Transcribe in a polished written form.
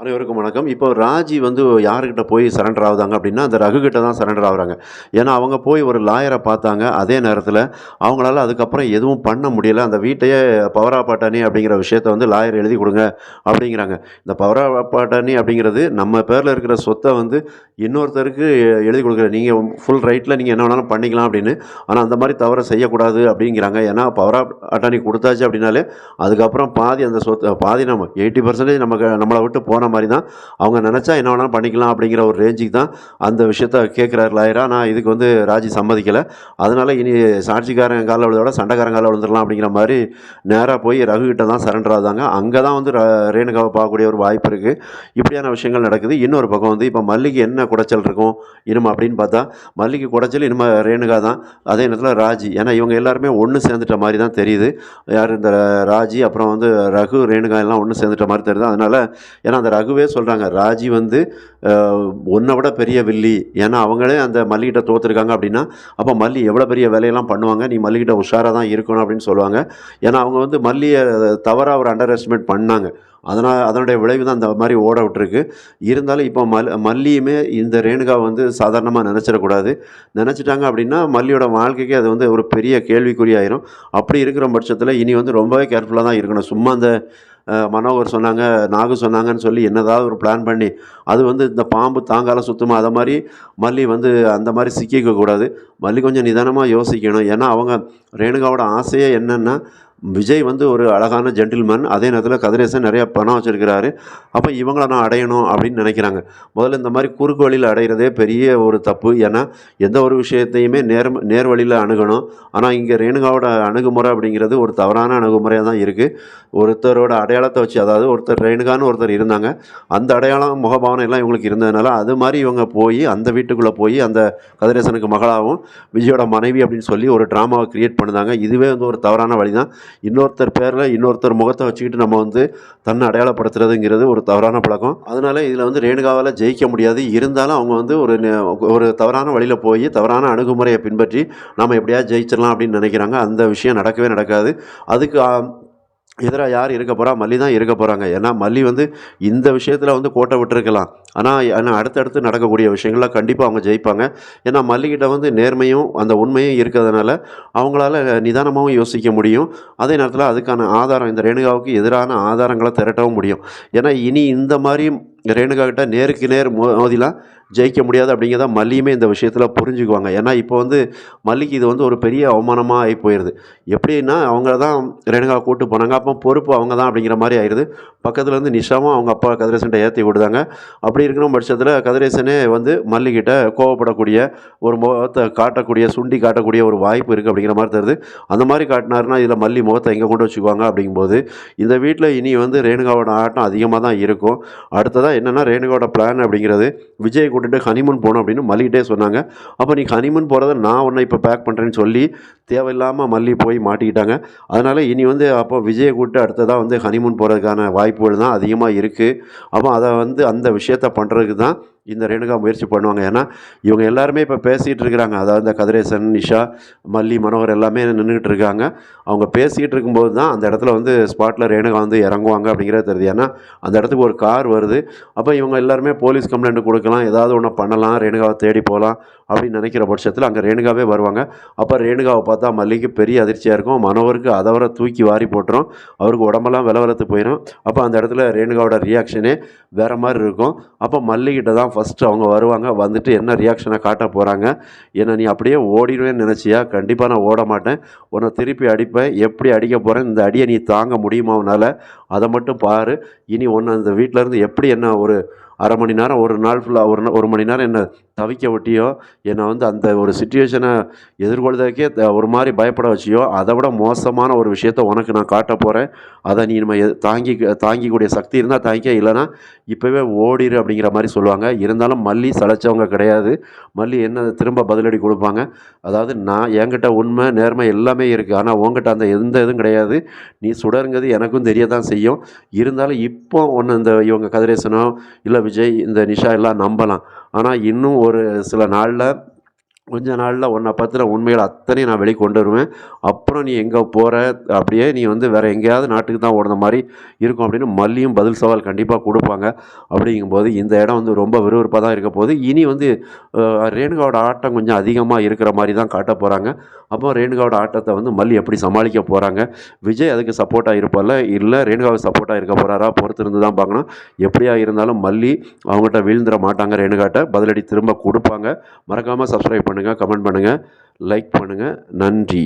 அனைவருக்கும் வணக்கம். இப்போ ராஜி வந்து யாருகிட்ட போய் சரண்டர் ஆவுதாங்க அப்படின்னா, அந்த ரகு கிட்ட தான் சரண்டர் ஆகுறாங்க. ஏன்னா, அவங்க போய் ஒரு லாயர பார்த்தாங்க. அதே நேரத்தில அவங்களால அதுக்கப்புறம் எதுவும் பண்ண முடியல. அந்த வீட்டையே பவர் ஆஃப் அட்டர்னி அப்படிங்கிற விஷயத்த வந்து லாயர் எழுதி குடுங்க அப்படிங்கிறாங்க. இந்த பவர் ஆஃப் அட்டர்னி அப்படிங்கிறது நம்ம பேர்ல இருக்கிற சொத்த வந்து இன்னொருத்தருக்கு எழுதி குடுக்குற. நீங்க ஃபுல் ரைட்ல நீங்க என்ன வேணாலும் பண்ணிக்கலாம் அப்படின்னு. ஆனா, அந்த மாரி தவற செய்யக்கூடாது அப்படிங்கிறாங்க. ஏன்னா, பவர் ஆஃப் அட்டர்னி குடுத்தாச்சு அப்படின்னாலே, அதுக்கப்புறம் பாதி அந்த சொத்து பாதி நம்ம 80% நம்மள விட்டு போன மாரி தான். அவங்க நெனச்சா என்ன வேணாலும் பண்ணிக்கலாம் அப்படிங்கிற ஒரு ரேஞ்சுக்கு தான் அந்த விஷயத்த கேட்குறாரு லாயர். ஆனா இதுக்கு வந்து ராஜி சம்மதிக்கல. அதனால இனி சாட்சிக்காரன் கால்ல விழுறத விட சண்டைக்காரன் கால்ல விழுந்துரலாம் அப்படிங்கிற மாரி நேரா போய் ரகு கிட்ட தான் சரண்டர் ஆகுதாங்க. அங்க தான் வந்து ரேணுகாவ பார்க்கக்கூடிய ஒரு வாய்ப்பு இருக்கு. இப்படியான விஷயங்கள் நடக்குது. இன்னொரு பக்கம் வந்து இப்ப மல்லிக்கு என்ன குடைச்சல் இருக்கும் இனிமே அப்படின்னு பார்த்தா, மல்லிக்கு குடைச்சல் இனிமே ரேணுகா தான். அதே நேரத்தில ராஜி. ஏன்னா இவங்க எல்லாருமே ஒண்ணு சேர்ந்துட்ட மாரி தான் தெரியுது. யாரு இந்த ராஜி, அப்புறம் வந்து ரகு, ரேணுகா எல்லாம் ஒண்ணு சேர்ந்துட்ட மாரி தெரியுது. அதனால ஏன்னா அந்த ரகுவே சொல்றாங்க, ராஜி வந்து அ உன்ன விட பெரிய வில்லி. ஏன்னா அவங்களே அந்த மல்லிகிட்ட தோத்துருக்காங்க அப்படின்னா, அப்ப மல்லி எவ்வளோ பெரிய வேலையெல்லாம் பண்ணுவாங்க. நீ மல்லிகிட்ட உஷாரா தான் இருக்கணும் அப்படின்னு சொல்லுவாங்க. ஏன்னா அவங்க வந்து மல்லிய தவறா ஒரு அண்டர் எஸ்டிமேட் பண்ணாங்க. அதனுடைய விளைவு தான் அந்த மாரி ஓட விட்டுருக்கு. இருந்தாலும் இப்போ மல்லியுமே இந்த ரேணுகாவ வந்து சாதாரணமா நெனச்சிடக்கூடாது. நெனச்சுட்டாங்க அப்படின்னா, மல்லியோட வாழ்க்கைக்கே அது வந்து ஒரு பெரிய கேள்விக்குறியாயிரும். அப்படி இருக்கிற பட்சத்தில இனி வந்து ரொம்பவே கேர்ஃபுல்லா தான் இருக்கணும். சும்மா அந்த மனோகர் சொன்னாங்க, நாகு சொன்னாங்கன்னு சொல்லி என்னதாவது ஒரு பிளான் பண்ணி, அது வந்து இந்த பாம்பு தாங்கால சுத்துமா, அத மாரி மல்லி வந்து அந்த மாரி சிக்கிக்க கூடாது. மல்லி கொஞ்சம் நிதானமா யோசிக்கணும். ஏன்னா, அவங்க ரேணுகாவோட ஆசையே என்னன்னா, விஜய் வந்து ஒரு அழகான ஜென்டில்மேன். அதே நேரத்தில கதிரேசன் நெறைய பணம் வச்சிருக்கிறாரு. அப்ப இவங்கள நான் அடையணும் அப்படின்னு நெனைக்கிறாங்க. முதல்ல இந்த மாரி குறுக்கு வழியில அடையிறதே பெரிய ஒரு தப்பு. ஏன்னா, எந்த ஒரு விஷயத்தையுமே நேர் வழியில அணுகணும். ஆனா, இங்க ரேணுகாவோட அணுகுமுறை அப்படிங்கிறது ஒரு தவறான அணுகுமுறையா தான் இருக்கு. ஒருத்தரோட அடையாளத்த வச்சு, அதாவது ஒருத்தர் ரேணுகான்னு ஒருத்தர் இருந்தாங்க. அந்த அடையாளம், முகபாவனை எல்லாம் இவங்களுக்கு இருந்ததுனால, அது மாரி இவங்க போயி அந்த வீட்டுக்குள்ள போயி அந்த கதிரேசனுக்கு மகளாவும், விஜயோட மனைவி அப்படின்னு சொல்லி ஒரு ட்ராமாவ கிரியேட் பண்ணுதாங்க. இதுவே வந்து ஒரு தவறான வழி தான். இன்னொருத்தர் பேர்ல இன்னொருத்தர் முகத்த வச்சுக்கிட்டு நம்ம வந்து தன்னை அடையாளப்படுத்துறதுங்கிறது ஒரு தவறான பழக்கம். அதனால இதில வந்து ரேணுகாவால ஜெயிக்க முடியாது. இருந்தாலும் அவங்க வந்து ஒரு தவறான வழியில போயி, தவறான அணுகுமுறைய பின்பற்றி, நாம எப்படியாவது ஜெயிச்சிடலாம் அப்படின்னு நெனைக்கிறாங்க. அந்த விஷயம் நடக்கவே நடக்காது. அதுக்கு எதிரா யார் இருக்க போறா? மல்லி தான் இருக்க போறாங்க. ஏன்னா, மல்லி வந்து இந்த விஷயத்தில வந்து கோட்ட விட்டுருக்கலாம். ஆனா அடுத்தடுத்து நடக்கக்கூடிய விஷயங்கள்ல கண்டிப்பா அவங்க ஜெயிப்பாங்க. ஏன்னா, மல்லிகிட்ட வந்து நேர்மையும், அந்த உண்மையும் இருக்கிறதுனால, அவங்களால நிதானமாவும் யோசிக்க முடியும். அதே நேரத்தில அதுக்கான ஆதாரம், இந்த ரேணுகாவுக்கு எதிரான ஆதாரங்கள திரட்டவும் முடியும். ஏன்னா, இனி இந்த மாரி ரேணுகா கிட்ட நேருக்கு நேர் மோதிலாம் ஜெயிக்க முடியாது அப்படிங்கிறத மல்லியுமே இந்த விஷயத்தில் புரிஞ்சுக்குவாங்க. ஏன்னா, இப்போ வந்து மல்லிக்கு இது வந்து ஒரு பெரிய அவமானமா ஆயி போயிருது. எப்படின்னா, அவங்க தான் ரேணுகாவ கூட்டு போனாங்க. அப்போ பொறுப்பு அவங்க தான் அப்படிங்கிற மாரி ஆயிருது. பக்கத்துல இருந்து நிஷாவும் அவங்க அப்பா கதிரேசன்ட்ட ஏத்தி விடுதாங்க. அப்படி இருக்கிற பட்சத்தில கதிரேசனே வந்து மல்லிகிட்ட கோவப்படக்கூடிய, ஒரு முகத்த காட்டக்கூடிய, சுண்டி காட்டக்கூடிய ஒரு வாய்ப்பு இருக்கு அப்படிங்கிற மாரி தெரியுது. அந்த மாரி காட்டினாருன்னா, இதில மல்லி முகத்த எங்க கொண்டு வச்சுக்குவாங்க அப்படிங்கும்போது, இந்த வீட்ல இனி வந்து ரேணுகாவோட ஆட்டம் அதிகமா தான் இருக்கும். அடுத்ததா என்னன்னா, ரேணுகாவோட பிளான் அப்படிங்கிறது, விஜய கூட்டிட்டு ஹனிமூன் போணும் அப்படின்னு மல்லிகிட்டயே சொன்னாங்க. அப்ப நீ ஹனிமூன் போறத நான் உன்ன இப்ப பேக் பண்றேன்னு சொல்லி, தேவையில்லாம மல்லி போய் மாட்டிக்கிட்டாங்க. அதனால இனி வந்து அப்போ விஜய கூட்டு அடுத்ததா வந்து ஹனிமூன் போறதுக்கான வாய்ப்புகள் தான் அதிகமா இருக்கு. அப்போ அத வந்து அந்த விஷயத்த பண்றதுக்கு தான் இந்த ரேணுகா முயற்சி பண்ணுவாங்க. ஏன்னா, இவங்க எல்லாருமே இப்ப பேசிட்டு இருக்கிறாங்க. அதாவது இந்த கதிரேசன், நிஷா, மல்லி, மனோகர் எல்லாமே நின்னுகிட்டு இருக்காங்க. அவங்க பேசிக்கிட்டு இருக்கும்போது தான் அந்த இடத்துல வந்து ஸ்பாட்ல ரேணுகா வந்து இறங்குவாங்க அப்படிங்கிறது தெரியுது. ஏன்னா, அந்த இடத்துக்கு ஒரு கார் வருது. அப்ப இவங்க எல்லாருமே போலீஸ் கம்ப்ளைண்ட் குடுக்கலாம். ஏதாவது ஒண்ணு பண்ணலாம். ரேணுகாவ தேடி போலாம் அப்படின்னு நினைக்கிற பட்சத்தில அங்க ரேணுகாவே வருவாங்க. அப்ப ரேணுகாவ பார்த்தா மல்லிக்கு பெரிய அதிர்ச்சியா இருக்கும். மனோகருக்கு அத விட தூக்கி வாரி போட்டுரும். அவருக்கு உடம்பெல்லாம் வெலவெலத்து போயிரும். அப்ப அந்த இடத்துல ரேணுகாவோட ரியாக்ஷனே வேற மாரி இருக்கும். அப்ப மல்லிகிட்ட தான் ஃபர்ஸ்ட்டு அவங்க வருவாங்க. வந்துட்டு என்ன ரியாக்ஷன காட்ட போறாங்க. என்ன நீ அப்படியே ஓடிருவேன்னு நினைச்சியா? கண்டிப்பா நான் ஓட மாட்டேன். உன்ன திருப்பி அடிப்பேன். எப்படி அடிக்க போறேன்? இந்த அடிய நீ தாங்க முடியுமா உன்னால? அத மட்டும் பாரு. இனி உன்ன இந்த வீட்ல இருந்து எப்படி என்ன ஒரு 1/2 மணி நேரம், ஒரு நாள் ஃபுல்லா 1 மணி நேரம் என்ன தவிக்க விட்டியோ, என்ன வந்து அந்த ஒரு சிச்சுவேஷன எதிர்கொள்றதுக்கே ஒரு மாரி பயப்பட வச்சியோ, அத விட மோசமான ஒரு விஷயத்த உனக்கு நான் காட்டப் போறேன். அத நீ நம்ம தாங்கிக்கக்கூடிய சக்தி இருந்தா தாங்கிக்க, இல்லன்னா இப்பவே ஓடிரு அப்படிங்கிற மாரி சொல்லுவாங்க. இருந்தாலும் மல்லி சளைச்சவங்க கிடையாது. மல்லி என்ன திரும்ப பதிலடி குடுப்பாங்க. அதாவது என்கிட்ட உண்மை, நேர்மை எல்லாமே இருக்கு. ஆனா உன்கிட்ட அந்த எந்த இதுவும் கிடையாது. நீ சுடர்ங்கிறது எனக்கும் தெரிய தான் செய்யும். இருந்தாலும் இப்போ உன்ன இவங்க கதிரேசனோ, இல்ல விஜய், இந்த நிஷா எல்லாம் நம்பலாம். ஆனா இன்னும் ஒரு சில நாள்ல கொஞ்ச நாள்ல உன்னை பத்தின உண்மைகள் அத்தனையும் நான் வெளிக்கொண்டு வருவேன். அப்புறம் நீ எங்க போற? அப்படியே நீ வந்து வேற எங்கேயாவது நாட்டுக்கு தான் ஓடுன மாரி இருக்கும் அப்படின்னு மல்லியும் பதில் சவால் கண்டிப்பா குடுப்பாங்க. அப்படிங்கும்போது இந்த இடம் வந்து ரொம்ப விறுவிறுப்பா தான் இருக்க போகுது. இனி வந்து ரேணுகாவோட ஆட்டம் கொஞ்சம் அதிகமா இருக்கிற மாரி தான் காட்டப் போறாங்க. அப்போ ரேணுகாவோட ஆட்டத்த வந்து மல்லி எப்படி சமாளிக்க போறாங்க? விஜய் அதுக்கு சப்போர்ட்டா இருப்பார்ல? இல்ல ரேணுகாவுக்கு சப்போர்ட்டா இருக்க போறாரா? பொறுத்திருந்து தான் பார்க்கணும். எப்படியா இருந்தாலும் மல்லி அவங்கட்ட வீழ்ந்துற மாட்டாங்க ரேணுகாட்ட. பதிலடி திரும்ப குடுப்பாங்க. மறக்காம சப்ஸ்கிரைப் பண்ணுங்க, கமெண்ட் பண்ணுங்க, லைக் பண்ணுங்க. நன்றி.